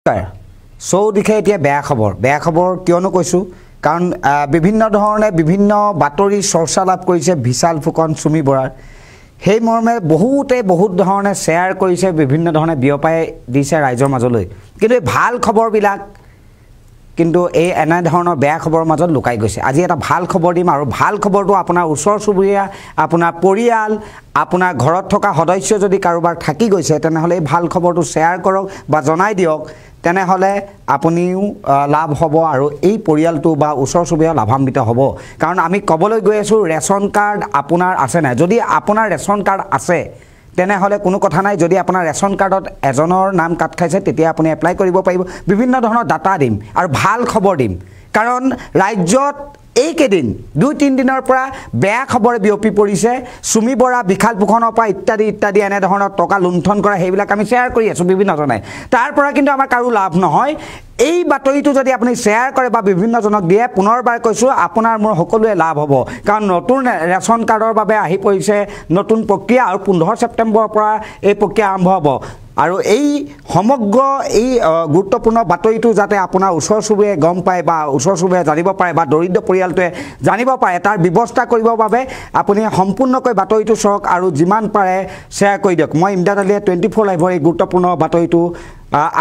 চৌদিশে এতিয়া বেয়া খবৰ কিয়নো কৈছো কাৰণ বিভিন্ন ধৰণে বিভিন্ন বাতৰি চৰ্চা লাভ কৰিছে বিশাল ফুকন চুমি বৰাৰ সেই মৰ্মে বহুত ধৰণে শ্বেয়াৰ কৰিছে বিভিন্ন ধৰণে বিয়পাই দিছে ৰাইজৰ মাজলৈ কিন্তু এই ভাল খবৰবিলাক কিন্তু এই এনে ধৰণৰ বেয়া খবৰৰ মাজত লুকাই গৈছে আজি এটা ভাল খবৰ দিম আৰু ভাল খবৰটো আপোনাৰ ওচৰ চুবুৰীয়া আপোনাৰ পৰিয়াল আপোনাৰ ঘৰত থকা সদস্য যদি কাৰোবাৰ থাকি গৈছে তেনেহলে এই ভাল খবৰটো শ্বেয়াৰ কৰক বা জনাই দিয়ক তেনেহলে আপুনিও লাভ হ'ব আৰু এই পৰিয়ালটো বা ওচৰ চুবুৰীয়া লাভান্বিত হ'ব কাৰণ আমি কবলৈ গৈ আছো ৰেশন কাৰ্ড আপোনাৰ আছে না যদি আপোনাৰ ৰেশন কাৰ্ড আছে তেনেহলে কোনো কথা নাই যদি আপোনাৰ ৰেশন কাৰ্ডত এজনৰ নাম কাট খাইছে তেতিয়া আপুনি এপ্লাই কৰিব পাৰিব বিভিন্ন ধৰণৰ ডাটা দিম আৰু ভাল খবৰ দিম কাৰণ ৰাজ্যত এইকেদিন 2-3 দিনৰ পৰা বেয়া খবৰ বিয়পি পৰিছে চুমি বৰা বিশাল ফুকনৰ পৰা ইত্যাদি এনে ধৰণৰ টকা লুণ্ঠন কৰা সেইবিলাক আমি শ্বেয়াৰ কৰি আছো বিভিন্ন জনে তাৰ পৰা কিন্তু আমাৰ কাৰো লাভ নহয় এই বাতৰিটো যদি আপুনি শ্বেয়াৰ কৰে বা বিভিন্ন জনক দিয়ে পুনৰবাৰ কৈছো আপোনাৰ মোৰ সকলোৱে লাভ হ'ব কাৰণ নতুন ৰেশন কাৰ্ডৰ বাবে আহি পৰিছে নতুন প্ৰক্ৰিয়া আৰু 15 ছেপ্টেম্বৰৰ পৰা এই প্ৰক্ৰিয়া আৰম্ভ হ'ব আৰু এই সমগ্ৰ এই গুৰুত্বপূৰ্ণ বাতৰিটো যাতে আপোনাৰ ওচৰ চুবুৰীয়াই গম পায় বা ওচৰ চুবুৰীয়াই জানিব পাৰে বা দৰিদ্ৰ পৰিয়ালটোৱে জানিব পাৰে তাৰ ব্যৱস্থা কৰিবৰ বাবে আপুনি সম্পূৰ্ণকৈ বাতৰিটো চাওক আৰু যিমান পাৰে শ্বেয়াৰ কৰি দিয়ক মই ইমদাদ আলীয়ে 24 লাইভৰ এই গুৰুত্বপূৰ্ণ বাতৰিটো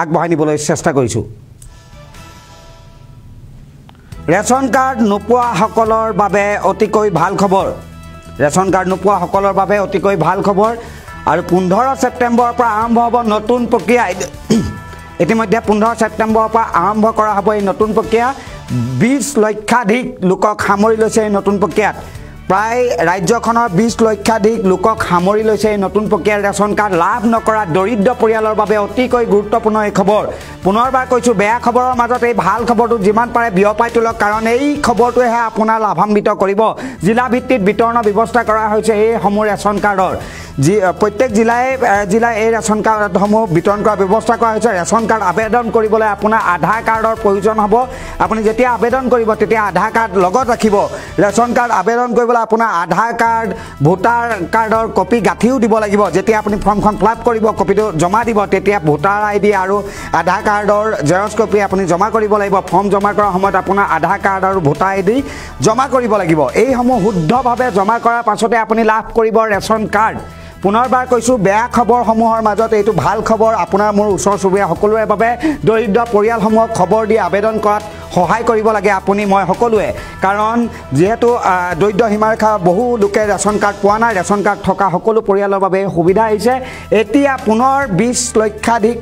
আগবঢ়াই নিবলৈ চেষ্টা কৰিছো ৰেশন কাৰ্ড নোপোৱা সকলৰ বাবে অতিকৈ ভাল খবৰ ৰেশন কাৰ্ড নোপোৱা সকলৰ বাবে অতিকৈ ভাল খবৰ আৰু 15 ছেপ্টেম্বৰৰ পৰা আৰম্ভ হ'ব নতুন প্ৰক্ৰিয়া ইতিমধ্যে 15 ছেপ্টেম্বৰৰ পৰা আৰম্ভ কৰা হ'ব এই নতুন প্ৰক্ৰিয়া 20 লক্ষাধিক লোকক সামৰি লৈছে এই নতুন প্ৰক্ৰিয়াত প্ৰায় ৰাজ্যখনৰ 20 লক্ষাধিক লোকক সামৰি লৈছে এই নতুন প্ৰক্ৰিয়াৰ ৰেশন কাৰ্ড লাভ নকৰা দৰিদ্ৰ পৰিয়ালৰ বাবে অতিকৈ গুৰুত্বপূৰ্ণ এই খবৰ পুনৰবাৰ কৈছো বেয়া খবৰৰ মাজত এই ভাল খবৰটো যিমান পাৰে বিয়পাই তোলক কাৰণ এই খবৰটোহে আপোনাৰ লাভান্বিত কৰিব জিলা ভিত্তিত বিতৰণৰ ব্যৱস্থা কৰা হৈছে এই সমূহ ৰেশন কাৰ্ডৰ প্ৰত্যেক জিলাই এই ৰেশন কাৰ্ডসমূহ বিতৰণ কৰাৰ ব্যৱস্থা কৰা হৈছে ৰেশন কাৰ্ড আবেদন কৰিবলৈ আপোনাৰ আধাৰ কাৰ্ডৰ প্ৰয়োজন হ'ব আপুনি যেতিয়া আবেদন কৰিব তেতিয়া আধাৰ কাৰ্ড লগত ৰাখিব ৰেশন কাৰ্ড আবেদন কৰিবলৈ আপোনাৰ আধাৰ কাৰ্ড ভোটাৰ কাৰ্ডৰ কপি গাঁঠিও দিব লাগিব যেতিয়া আপুনি ফৰ্মখন ফিল আপ কৰিব কপিটো জমা দিব তেতিয়া ভোটাৰ আইডি আৰু আধাৰ কাৰ্ডৰ জেৰক্স কপি আপুনি জমা কৰিব লাগিব ফৰ্ম জমা কৰাৰ সময়ত আপোনাৰ আধাৰ কাৰ্ড আৰু ভোটাৰ আইডি জমা কৰিব লাগিব এইসমূহ শুদ্ধভাৱে জমা কৰাৰ পাছতে আপুনি লাভ কৰিব ৰেশন কাৰ্ড পুনৰবাৰ কৈছো বেয়া খবৰসমূহৰ মাজত এইটো ভাল খবৰ আপোনাৰ মোৰ ওচৰ চুবুৰীয়া সকলোৰে বাবে দৰিদ্ৰ পৰিয়ালসমূহক খবৰ দি আবেদন কৰাত সহায় কৰিব লাগে আপুনি মই সকলোৱে কাৰণ যেহেতু দৰিদ্ৰ সীমাৰেখা বহু লোকে ৰেশন কাৰ্ড পোৱা নাই ৰেশন কাৰ্ড থকা সকলো পৰিয়ালৰ বাবে সুবিধা আহিছে এতিয়া পুনৰ 20 লক্ষাধিক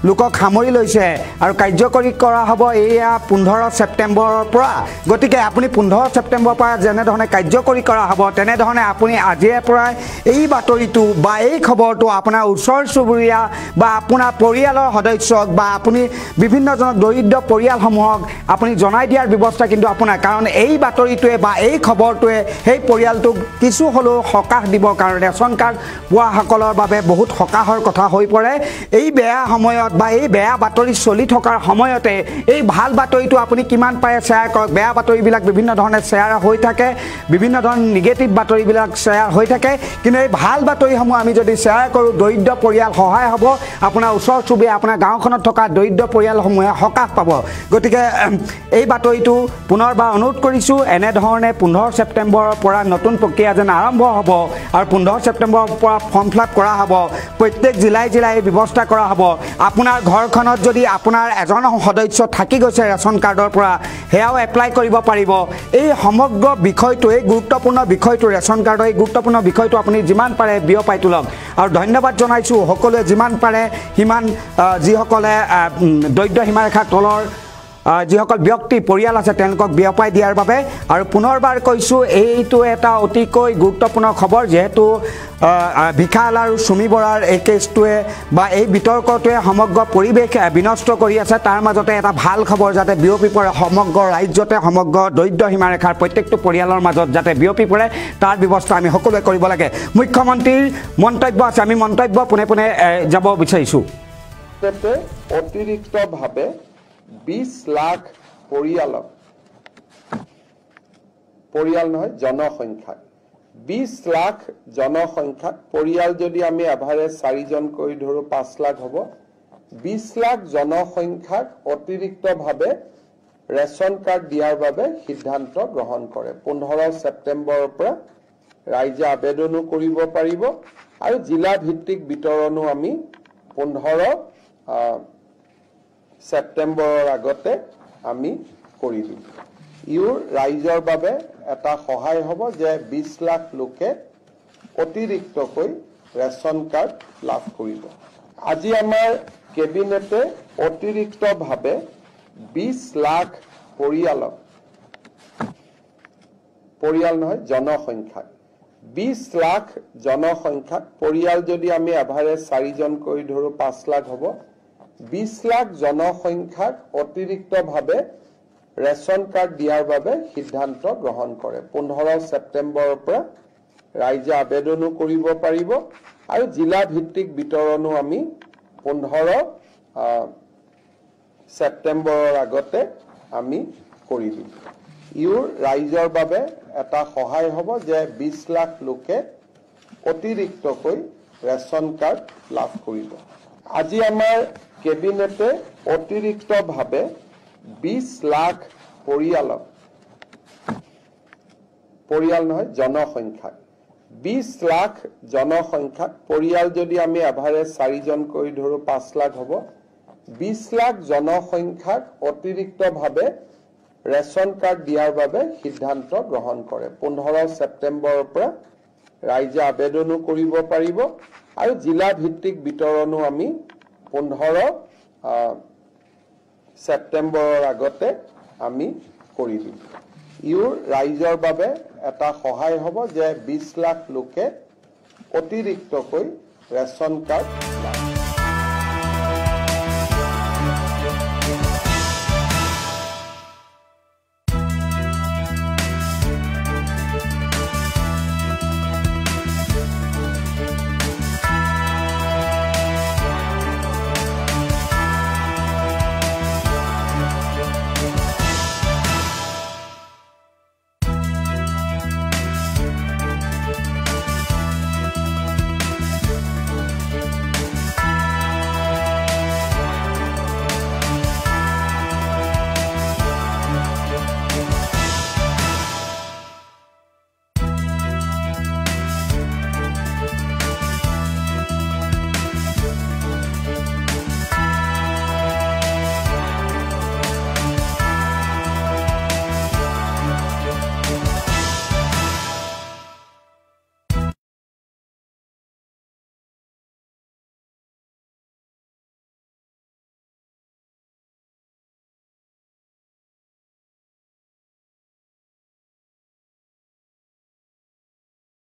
লোকক সামৰি লৈছে আৰু কাৰ্যকৰী কৰা হ'ব এয়া 15 ছেপ্টেম্বৰৰ পৰা গতিকে আপুনি 15 ছেপ্টেম্বৰৰ পৰা যেনে ধৰণে কাৰ্যকৰী কৰা হ'ব তেনে ধৰণে আপুনি আজিৰ পৰা এই বাতৰিটো বা এই খবৰটো আপোনাৰ ওচৰ চুবুৰীয়া বা আপোনাৰ পৰিয়ালৰ সদস্যক বা আপুনি বিভিন্ন জন দৰিদ্ৰ পৰিয়ালসমূহক আপুনি জনাই দিয়াৰ ব্যৱস্থা কিন্তু আপোনাৰ কাৰণ এই বাতৰিটোৱে বা এই খবৰটোৱে সেই পৰিয়ালটোক কিছু হলেও সকাহ দিব কাৰণ ৰেশন কাৰ্ড পোৱা সকলৰ বাবে বহুত সকাহৰ কথা হৈ পৰে এই বেয়া সময়ত বা এই বেয়া বাতৰি চলি থকাৰ সময়তে এই ভাল বাতৰিটো আপুনি কিমান পাৰে শ্বেয়াৰ কৰক বেয়া বাতৰিবিলাক বিভিন্ন ধৰণে শ্বেয়াৰ হৈ থাকে বিভিন্ন ধৰণৰ নিগেটিভ বাতৰিবিলাক শ্বেয়াৰ হৈ থাকে কিন্তু এই ভাল বাতৰিসমূহ আমি যদি শ্বেয়াৰ কৰো দৰিদ্ৰ পৰিয়াল সহায় হ'ব আপোনাৰ ওচৰ চুবুৰীয়া আপোনাৰ গাঁওখনত থকা দৰিদ্ৰ পৰিয়ালসমূহে সকাহ পাব গতিকে এই বাতৰিটো পুনৰবাৰ অনুৰোধ কৰিছো এনে ধৰণে 15 ছেপ্টেম্বৰৰ পৰা নতুন প্ৰক্ৰিয়া যেন আৰম্ভ হ'ব আৰু 15 ছেপ্টেম্বৰৰ পৰা ফৰ্ম ফিল আপ কৰা হ'ব প্ৰত্যেক জিলাই ব্যৱস্থা কৰা হ'ব আপোনাৰ ঘৰখনত যদি আপোনাৰ এজন সদস্য থাকি গৈছে ৰেশন কাৰ্ডৰ পৰা হেয়াও এপ্লাই কৰিব পাৰিব এই সমগ্ৰ বিষয়টো এই গুৰুত্বপূৰ্ণ বিষয়টো ৰেশন কাৰ্ডৰ এই গুৰুত্বপূৰ্ণ বিষয়টো আপুনি যিমান পাৰে বিয়পাই তোলক আৰু ধন্যবাদ জনাইছো সকলোৱে যিমান পাৰে সিমান যিসকলে দৰিদ্ৰ সীমাৰেখাৰ তলৰ যিসকল ব্যক্তি পৰিয়াল আছে তেওঁলোকক বিয়পাই দিয়াৰ বাবে আৰু পুনৰবাৰ কৈছো এইটো এটা অতিকৈ গুৰুত্বপূৰ্ণ খবৰ যেহেতু বিশাল আৰু চুমি বৰাৰ এই কেছটোৱে বা এই বিতৰ্কটোৱে সমগ্ৰ পৰিৱেশ বিনষ্ট কৰি আছে তাৰ মাজতে এটা ভাল খবৰ যাতে বিয়পি পৰে সমগ্ৰ ৰাজ্যতে সমগ্ৰ দৰিদ্ৰ সীমাৰেখাৰ প্ৰত্যেকটো পৰিয়ালৰ মাজত যাতে বিয়পি পৰে তাৰ ব্যৱস্থা আমি সকলোৱে কৰিব লাগে মুখ্যমন্ত্ৰীৰ মন্তব্য আছে আমি মন্তব্য পুনে যাব বিচাৰিছো অতিৰিক্তভাৱে 20 লাখ পৰিয়াল নহয় জনসংখ্যা 20 লাখ জনসংখ্যা পৰিয়াল যদি আমি এভাৰেজ 4 জন কৰি ধৰো 5 লাখ হ'ব 20 লাখ জনসংখ্যাক অতিৰিক্তভাৱে ৰেচন কাৰ্ড দিয়াৰ বাবে সিদ্ধান্ত গ্ৰহণ কৰে 15 ছেপ্টেম্বৰৰ পৰা ৰাইজে আবেদনো কৰিব পাৰিব আৰু জিলা ভিত্তিক বিতৰণো আমি 15 ছেপ্টেম্বৰৰ আগতে আমি কৰি দিম ইউৰ ৰাইজৰ বাবে এটা সহায় হ'ব যে 20 লাখ লোকে অতিৰিক্তকৈ ৰেচন কাৰ্ড লাভ কৰিব আজি আমাৰ কেবিনেটে অতিৰিক্তভাৱে 20 লাখ পৰিয়াল নহয় জনসংখ্যা 20 লাখ জনসংখ্যা পৰিয়াল যদি আমি এভাৰেজ 4 জন কৰি ধৰো 5 লাখ হ'ব 20 লাখ জনসংখ্যাক অতিৰিক্তভাৱে ৰেচন কাৰ্ড দিয়াৰ বাবে সিদ্ধান্ত গ্ৰহণ কৰে 15 ছেপ্টেম্বৰৰ পৰা ৰাইজে আবেদনো কৰিব পাৰিব আৰু জিলা ভিত্তিক বিতৰণো আমি 15 ছেপ্টেম্বৰৰ আগতে আমি কৰি দিম ইউৰ ৰাইজৰ বাবে এটা সহায় হ'ব যে 20 লাখ লোকে অতিৰিক্তকৈ ৰেচন কাৰ্ড লাভ কৰিব আজি আমাৰ কেবিনেটে অতিৰিক্তভাৱে 20 লাখ পৰিয়াল নহয় জনসংখ্যা 20 লাখ জনসংখ্যা পৰিয়াল যদি আমি এভাৰেজ 4 জন কৰি ধৰো 5 লাখ হ'ব 20 লাখ জনসংখ্যাক অতিৰিক্তভাৱে ৰেচন কাৰ্ড দিয়াৰ বাবে সিদ্ধান্ত গ্ৰহণ কৰে 15 ছেপ্টেম্বৰৰ পৰা ৰাইজে আবেদনো কৰিব পাৰিব আৰু জিলা ভিত্তিক বিতৰণো আমি 15 ছেপ্টেম্বৰৰ আগতে আমি কৰি দিম ইউৰ ৰাইজৰ বাবে এটা সহায় হ'ব যে 20 লাখ লোকে অতিৰিক্তকৈ ৰেচন কাৰ্ড লাভ